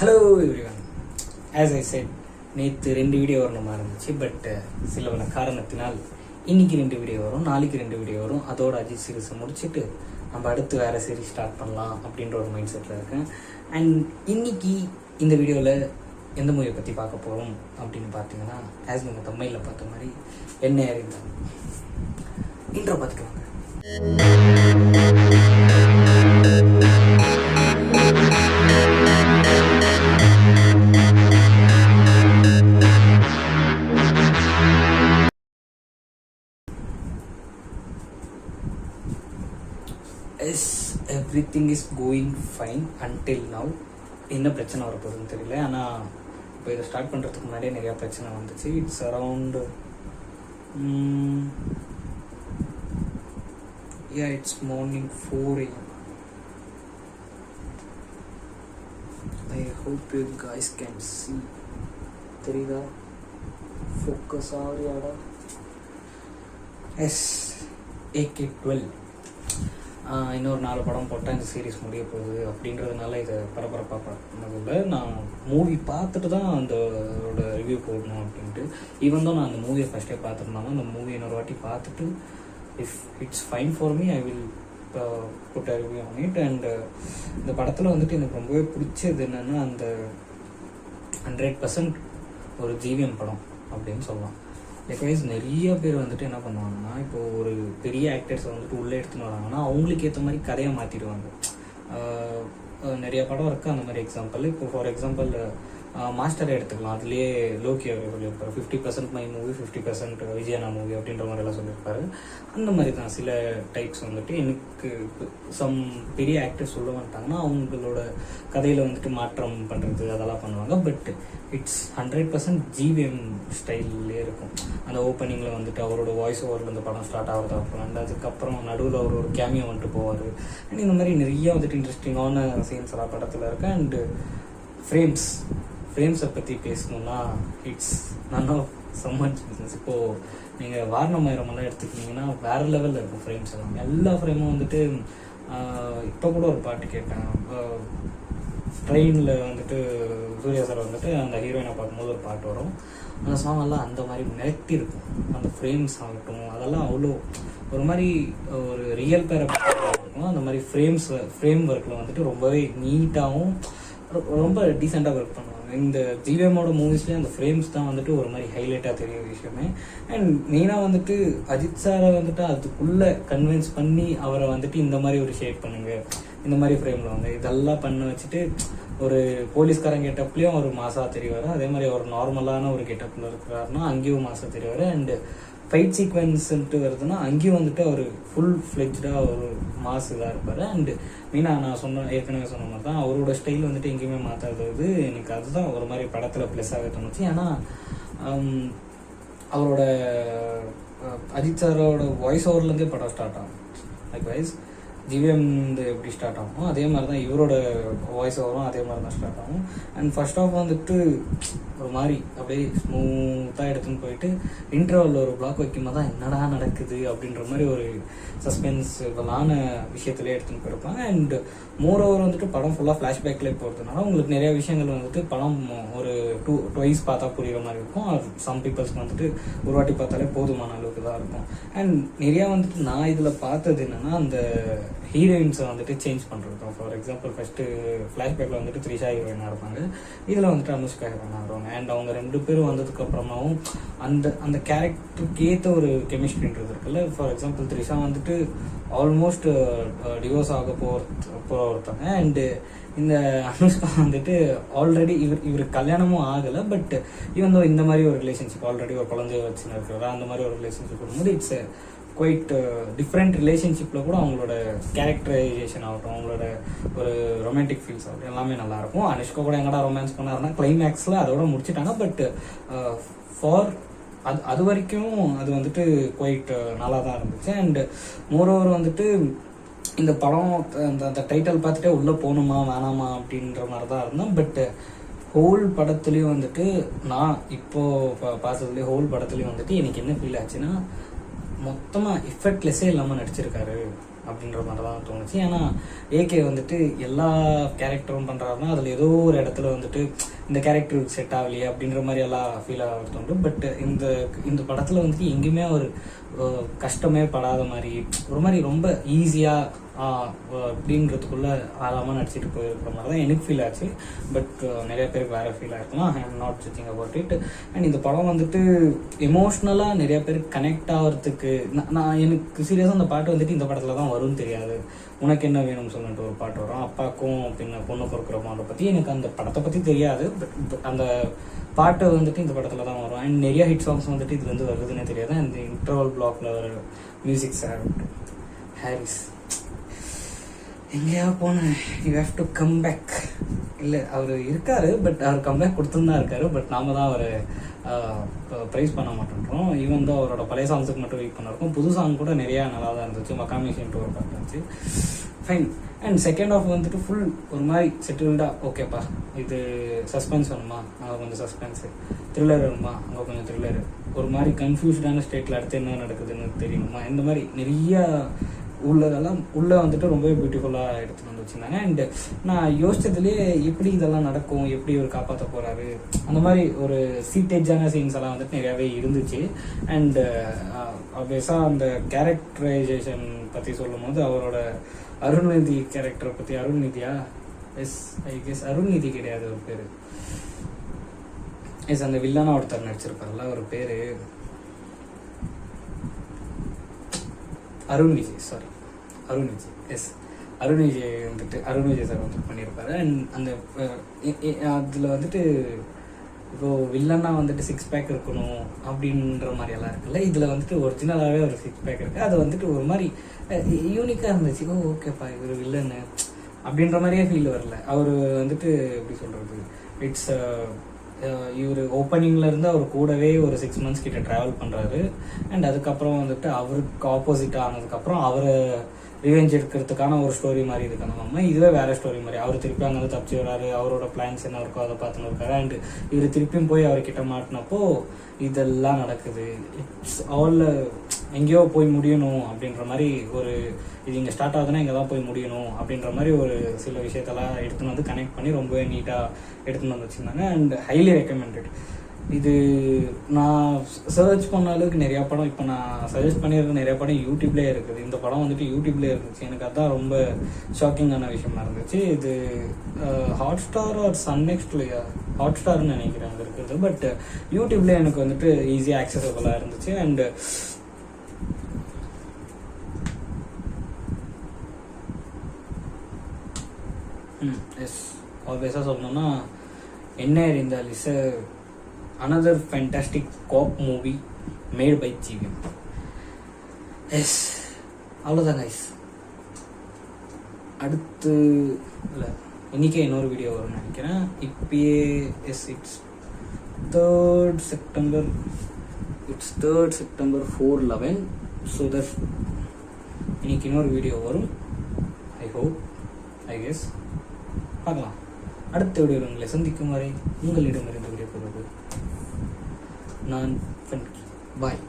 Hello everyone, as I set நேற்று 2 video வரணுமா இருந்துச்சு. பட் சில காரணத்தினால் இன்னைக்கு 2 வீடியோ வரும், நாளைக்கு 2 வீடியோ வரும். அதோட அஜித் சீரிஸை முடிச்சுட்டு நம்ம அடுத்து வேறு சீரிஸ் ஸ்டார்ட் பண்ணலாம் அப்படின்ற ஒரு மைண்ட் செட்டில் இருக்கேன். அண்ட் இன்னைக்கு இந்த வீடியோவில் எந்த மூவியை பற்றி பார்க்க போகிறோம் அப்படின்னு பார்த்தீங்கன்னா, ஆஸ் நீங்கள் தமிழில் பார்த்த மாதிரி என்ன அறிந்தாங்க இன்ட்ரோ பார்த்துக்கலாங்க. Everything is going fine until now. என்ன பிரச்சனை வரப்போகுதுன்னு தெரியல. ஆனால் இப்போ இதை ஸ்டார்ட் பண்ணுறதுக்கு முன்னாடியே நிறையா பிரச்சனை வந்துச்சு. It's around it's morning 4 AM. I hope you guys can see. தெரியுதா? ஃபோக்கஸ் ஆகிறியாடா? எஸ், AK-12 இன்னொரு 4 படம் போட்டால் இந்த சீரீஸ் முடிய போகுது அப்படின்றதுனால இதை பரபரப்பாக பண்ணதில்லை. நான் மூவி பார்த்துட்டு தான் அதோட ரிவ்யூ போடணும் அப்படின்ட்டு. ஈவன் தான் நான் அந்த மூவியை ஃபஸ்ட்டே பார்த்துருந்தாலும் அந்த மூவி இன்னொரு வாட்டி பார்த்துட்டு if it's fine for me I will put a review on it. And இந்த படத்தில் வந்துட்டு எனக்கு ரொம்பவே பிடிச்சது என்னென்னா, அந்த 100% ஒரு ஜிவிஎம் படம் அப்படின்னு சொல்லலாம். லைக்வைஸ் நிறைய பேர் வந்துட்டு என்ன பண்ணுவாங்கன்னா, இப்போது ஒரு பெரிய ஆக்டர்ஸை வந்துட்டு உள்ளே எடுத்துன்னு வராங்கன்னா அவங்களுக்கு ஏற்ற மாதிரி கதையை மாற்றிடுவாங்க. நிறைய படம் இருக்குது அந்த மாதிரி எக்ஸாம்பிள். இப்போ ஃபார் எக்ஸாம்பிள் மாஸ்டரை எடுத்துக்கலாம். அதுலேயே லோக்கி அவர் சொல்லியிருப்பாரு 50% மை மூவி 50% விஜயனா மூவி அப்படின்ற மாதிரிலாம் சொல்லியிருப்பாரு. அந்த மாதிரி தான் சில டைப்ஸ் வந்துட்டு எனக்கு சம் பெரிய ஆக்டர்ஸ் சொல்ல மாட்டாங்கன்னா அவங்களோட கதையில் வந்துட்டு மாற்றம் பண்ணுறது அதெல்லாம் பண்ணுவாங்க. பட் இட்ஸ் 100% ஜிவிஎம் ஸ்டைல்லே இருக்கும். அந்த ஓப்பனிங்கில் வந்துட்டு அவரோட வாய்ஸ் ஓவரில் இந்த படம் ஸ்டார்ட் ஆகிறது. அப்புறம் அண்ட் அதுக்கப்புறம் நடுவில் அவர் ஒரு கேமியோ வந்துட்டு போவார். அண்ட் இந்த மாதிரி நிறைய வந்துட்டு இன்ட்ரெஸ்டிங்கான சீன்ஸ் எல்லாம் படத்தில் இருக்குது. அண்டு ஃப்ரேம்ஸை பற்றி பேசணுன்னா it's none of so much business. இப்போது நீங்கள் வாரணமாயிரமெல்லாம் எடுத்துக்கிட்டிங்கன்னா வேறு லெவலில் இருக்கும் ஃப்ரேம்ஸ் எல்லாம். எல்லா ஃப்ரேமும் வந்துட்டு இப்போ கூட ஒரு பாட்டு கேட்டேன். ட்ரெயினில் வந்துட்டு சூர்யா சார் வந்துட்டு அந்த ஹீரோயினை பார்க்கும்போது ஒரு பாட்டு வரும். அந்த சாங் எல்லாம் அந்த மாதிரி மிரட்டி இருக்கும். அந்த ஃப்ரேம்ஸ் ஆகட்டும் அதெல்லாம் அவ்வளோ ஒரு மாதிரி ஒரு ரியல் பேரை இருக்கும். அந்த மாதிரி ஃப்ரேம் ஒர்க்கில் வந்துட்டு ரொம்பவே நீட்டாகவும் ரொம்ப டீசெண்டாக ஒர்க் பண்ணுவாங்க. இந்த ஜிவிஎம்மோட மூவிஸ்லேயே அந்த ஃப்ரேம்ஸ் தான் வந்துட்டு ஒரு மாதிரி ஹைலைட்டாக தெரிய விஷயமே. அண்ட் மெயினாக வந்துட்டு அஜித் சாரை வந்துட்டு அதுக்குள்ளே கன்வின்ஸ் பண்ணி அவரை வந்துட்டு இந்த மாதிரி ஒரு ஷேட் பண்ணுங்க, இந்த மாதிரி ஃப்ரேமில் வந்து இதெல்லாம் பண்ண வச்சுட்டு ஒரு போலீஸ்காரன் கெட்டப்லேயும் ஒரு மாசாக தெரியவார். அதே மாதிரி ஒரு நார்மலான ஒரு கெட்டப்பில் இருக்கிறாருன்னா அங்கேயும் மாசாக தெரியவார். அண்டு ஃபைட் சீக்வன்ஸ்ன்ட்டு வருதுன்னா அங்கேயும் வந்துட்டு அவர் ஃபுல் ஃப்ளெஜ்டாக ஒரு மாஸ் இதாக இருப்பார். அண்டு மெயினாக நான் ஏற்கனவே சொன்ன மாதிரி தான் அவரோட ஸ்டைல் வந்துட்டு எங்கேயுமே மாற்றாதது. எனக்கு அதுதான் ஒரு மாதிரி படத்தில் ப்ளஸ்ஸாக தோணுச்சு. ஏன்னா அவரோட அஜித் சாரோட வாய்ஸ் ஓவர்லேருந்தே படம் ஸ்டார்ட் ஆகும். லைக்வைஸ் ஜிவிஎம் எப்படி ஸ்டார்ட் ஆகும் அதே மாதிரி தான் இவரோட வாய்ஸ் ஓவரும் அதே மாதிரி தான் ஸ்டார்ட் ஆகும். அண்ட் ஃபர்ஸ்ட் ஆஃப் வந்துட்டு ஒரு மாதிரி அப்படியே ஸ்மூத்தாக எடுத்துன்னு போயிட்டு இன்டர்வலில் ஒரு பிளாக் வைக்கும்போது தான் என்னடா நடக்குது அப்படின்ற மாதிரி ஒரு சஸ்பென்ஸிபிளான விஷயத்துலேயே எடுத்துன்னு போயிருப்பாங்க. அண்ட் மோர் ஓவர் வந்துட்டு படம் ஃபுல்லாக ஃப்ளாஷ்பேக்லேயே போகிறதுனால உங்களுக்கு நிறைய விஷயங்கள் வந்துட்டு படம் ஒரு ட்வைஸ் பார்த்தா புரிகிற மாதிரி இருக்கும். அது சம் பீப்புள்ஸ்க்கு வந்துட்டு ஒரு வாட்டி பார்த்தாலே போதுமான அளவுக்கு தான் இருக்கும். அண்ட் நிறையா வந்துட்டு நான் இதில் பார்த்தது என்னென்னா, அந்த ஹீரோயின்ஸை வந்துட்டு சேஞ்ச் பண்ணுறது தான். ஃபார் எக்ஸாம்பிள் ஃபஸ்ட்டு ஃப்ளாஷ்பேக்கில் வந்துட்டு த்ரிஷா ஹீரோயினாக இருப்பாங்க, இதில் வந்துட்டு அனுஷ்கா ஹீரோயினாக வருவாங்க. அண்ட் அவங்க 2 பேரும் வந்ததுக்கப்புறமாவும் அந்த கேரக்டருக்கு ஏற்ற ஒரு கெமிஸ்ட்ரின்றது இருக்குல்ல. ஃபார் எக்ஸாம்பிள் த்ரிஷா வந்துட்டு ஆல்மோஸ்ட் டிவோர்ஸ் ஆக போகிற ஒருத்தாங்க. அண்டு இந்த அனுஷ்கா வந்துட்டு ஆல்ரெடி இவருக்கு கல்யாணமும் ஆகலை. பட் இவன் தான் இந்த மாதிரி ஒரு ரிலேஷன்ஷிப் ஆல்ரெடி ஒரு குழந்தைய வச்சுன்னு இருக்கிறதா அந்த மாதிரி ஒரு ரிலேஷன்ஷிப் வரும்போது இட்ஸ் குவைட் டிஃப்ரெண்ட் ரிலேஷன்ஷிப்பில் கூட அவங்களோட கேரக்டரைசேஷன் ஆகட்டும், அவங்களோட ஒரு ரொமான்டிக் ஃபீல்ஸ் ஆகட்டும் எல்லாமே நல்லாயிருக்கும். அனுஷ்கா கூட எங்கடா ரொமான்ஸ் பண்ணாருன்னா கிளைமேக்ஸில் அதோட முடிச்சுட்டாங்க. பட் ஃபார் அது வரைக்கும் அது வந்துட்டு குவைட் நல்லா தான் இருந்துச்சு. அண்ட் மோரோவர் வந்துட்டு இந்த படம் அந்த டைட்டில் பார்த்துட்டே உள்ளே போகணுமா வேணாமா அப்படின்ற மாதிரி தான் இருந்தேன். பட் ஹோல் படத்துலேயும் வந்துட்டு நான் இப்போது பார்த்ததுலேயே ஹோல் படத்துலேயும் வந்துட்டு எனக்கு என்ன ஃபீல் ஆச்சுன்னா, மொத்தமாக எஃபர்ட்லெஸ்ஸே இல்லாமல் நடிச்சிருக்காரு அப்படின்ற மாதிரி தான் தோணுச்சு. ஏன்னா ஏகே வந்துட்டு எல்லா கேரக்டரும் பண்ணுறாருன்னா அதில் ஏதோ ஒரு இடத்துல வந்துட்டு இந்த கேரக்டருக்கு செட் ஆகலையே அப்படின்ற மாதிரி எல்லாம் ஃபீல் ஆகிறது தோன்று. பட் இந்த படத்தில் வந்துட்டு எங்கேயுமே ஒரு கஷ்டமே படாத மாதிரி ஒரு மாதிரி ரொம்ப ஈஸியாக அப்படின்றதுக்குள்ள ஆழமாக நடிச்சிட்டு போயிருக்கிற மாதிரி தான் எனக்கு ஃபீல் ஆச்சு. பட் நிறைய பேருக்கு வேறு ஃபீல் ஆயிருக்கலாம். I am not judging about it. And இந்த படம் வந்துட்டு எமோஷ்னலாக நிறைய பேருக்கு கனெக்ட் ஆகிறதுக்கு நான் எனக்கு சீரியஸாக அந்த பாட்டு வந்துட்டு இந்த படத்தில் தான் வரும்னு தெரியாது. உனக்கு என்ன வேணும்னு சொல்லிட்டு ஒரு பாட்டு வரும், அப்பாவுக்கும் பின்ன பொண்ணு பொறுக்கிறோமோ. அதை பற்றி எனக்கு அந்த படத்தை பற்றி தெரியாது. பட் அந்த பாட்டு வந்துட்டு இந்த படத்தில் தான் வரும். அண்ட் நிறைய ஹிட் சாங்ஸ் வந்துட்டு இது வந்து வருதுன்னே தெரியாது. அந்த இன்டர்வல் பிளாக்ல வர மியூசிக் சார் ஹாரிஸ் எங்கேயா போனேன், you have to come back. இல்லை அவர் இருக்காரு, பட் அவர் கம்பேக் கொடுத்துன்னு தான் இருக்காரு. பட் நாம தான் அவர் ப்ரைஸ் பண்ண மாட்டேன்றோம். ஈவன் தான் அவரோட பழைய சாங்ஸுக்கு மட்டும் வெயிட் பண்ணிருக்கோம். புது சாங் கூட நிறையா நல்லா தான் இருந்துச்சு. மக்காமிஷன்ட்டு ஒரு பாட்டு இருந்துச்சு, ஃபைன். அண்ட் செகண்ட் ஆஃப் வந்துட்டு ஃபுல் ஒரு மாதிரி செட்டில்டாக, ஓகேப்பா இது சஸ்பென்ஸ் வேணுமா அங்கே கொஞ்சம் சஸ்பென்ஸு, த்ரில்லர் வேணுமா அங்கே கொஞ்சம் த்ரில்லரு, ஒரு மாதிரி கன்ஃபியூஸ்டான ஸ்டேட்டில் அடுத்து என்ன நடக்குதுன்னு தெரியணுமா, இந்த மாதிரி நிறையா உள்ளதெல்லாம் உள்ளே வந்துட்டு ரொம்பவே பியூட்டிஃபுல்லாக எடுத்துகிட்டு வந்து வச்சுருந்தாங்க. அண்டு நான் யோசிச்சதுலேயே எப்படி இதெல்லாம் நடக்கும், எப்படி ஒரு காப்பாற்ற போகிறாரு, அந்த மாதிரி ஒரு சீட்டேஜான சீன்ஸ் எல்லாம் வந்துட்டு நிறையாவே இருந்துச்சு. அண்டு ஆப்வியஸாக அந்த கேரக்டரைசேஷன் பற்றி சொல்லும் போது அவரோட அருண்நிதி கேரக்டரை பற்றி, அருண்நிதியா, எஸ் ஐ கெஸ் அருண்நிதி கிடையாது ஒரு பேர், எஸ் அந்த வில்லனா ஒருத்தர் நடிச்சிருப்பார்ல ஒரு பேர் அருண் விஜய், சாரி அருண் விஜய், எஸ் அருண் விஜய் வந்துட்டு அருண் விஜய் சார் வந்துட்டு பண்ணியிருப்பாரு. அண்ட் அந்த அதில் வந்துட்டு இப்போது வில்லன்னா வந்துட்டு 6 பேக் இருக்கணும் அப்படின்ற மாதிரியெல்லாம் இருக்குல்ல, இதில் வந்துட்டு ஒரிஜினலாகவே ஒரு 6 பேக் இருக்குது. அது வந்துட்டு ஒரு மாதிரி யூனிக்காக இருந்துச்சு. ஓகேப்பா இவர் வில்லன்னு அப்படின்ற மாதிரியே ஃபீல் வரல. அவர் வந்துட்டு எப்படி சொல்கிறது, இட்ஸ் இவர் ஓப்பனிங்லேருந்து அவர் கூடவே ஒரு 6 months கிட்ட ட்ராவல் பண்ணுறாரு. அண்ட் அதுக்கப்புறம் வந்துட்டு அவருக்கு ஆப்போசிட்டாக ஆனதுக்கப்புறம் அவரை ரிவெஞ்ச் எடுக்கிறதுக்கான ஒரு ஸ்டோரி மாதிரி இருக்கணும். இதுவே வேறு ஸ்டோரி மாதிரி, அவர் திருப்பி அங்கே தப்பிச்சு வராரு, அவரோட பிளான்ஸ் என்ன இருக்கோ அதை பார்த்துன்னு இருக்காரு. அண்ட் இவர் திருப்பியும் போய் அவர்கிட்ட மாட்டினப்போ இதெல்லாம் நடக்குது. இட்ஸ் ஆல் எங்கேயோ போய் முடியணும் அப்படின்ற மாதிரி ஒரு, இது இங்கே ஸ்டார்ட் ஆகுதுன்னா இங்கே தான் போய் முடியணும் அப்படின்ற மாதிரி ஒரு சில விஷயத்தெல்லாம் எடுத்துன்னு வந்து கனெக்ட் பண்ணி ரொம்பவே நீட்டாக எடுத்துன்னு வந்து வச்சுருந்தாங்க. And highly recommended. இது நான் சர்ச் பண்ண அளவுக்கு நிறையா படம், இப்போ நான் சஜஸ்ட் பண்ணியிருக்க நிறையா படம் யூடியூப்லேயே இருக்குது. இந்த படம் வந்துட்டு யூடியூப்லேயே இருந்துச்சு. எனக்கு அதுதான் ரொம்ப ஷாக்கிங்கான விஷயமா இருந்துச்சு. இது ஹாட்ஸ்டார் ஆர் சன்நெக்ஸ்ட்லையா, ஹாட்ஸ்டார்னு நினைக்கிறேன் அது இருக்குது. பட் யூடியூப்லேயே எனக்கு வந்துட்டு ஈஸியாக ஆக்சசபிளாக இருந்துச்சு. அண்டு எஸ் ஆல்வேஸாக சொல்லணும்னா என்ன இருந்தால் is another fantastic cop movie made by GVM. Yes அவ்வளோதான் கைஸ். அடுத்து இல்லை இன்றைக்கே இன்னொரு வீடியோ வரும்னு நினைக்கிறேன். இப்பயே yes it's 3rd September 4/11. So that இன்னைக்கு இன்னொரு வீடியோ வரும். ஐ ஹோப், ஐ கெஸ் பார்க்கலாம். அடுத்த வீடியோவில் உங்களை சந்திக்கும் வரை உங்களிடமிருந்து விடைபெறுவது நான். பாய்.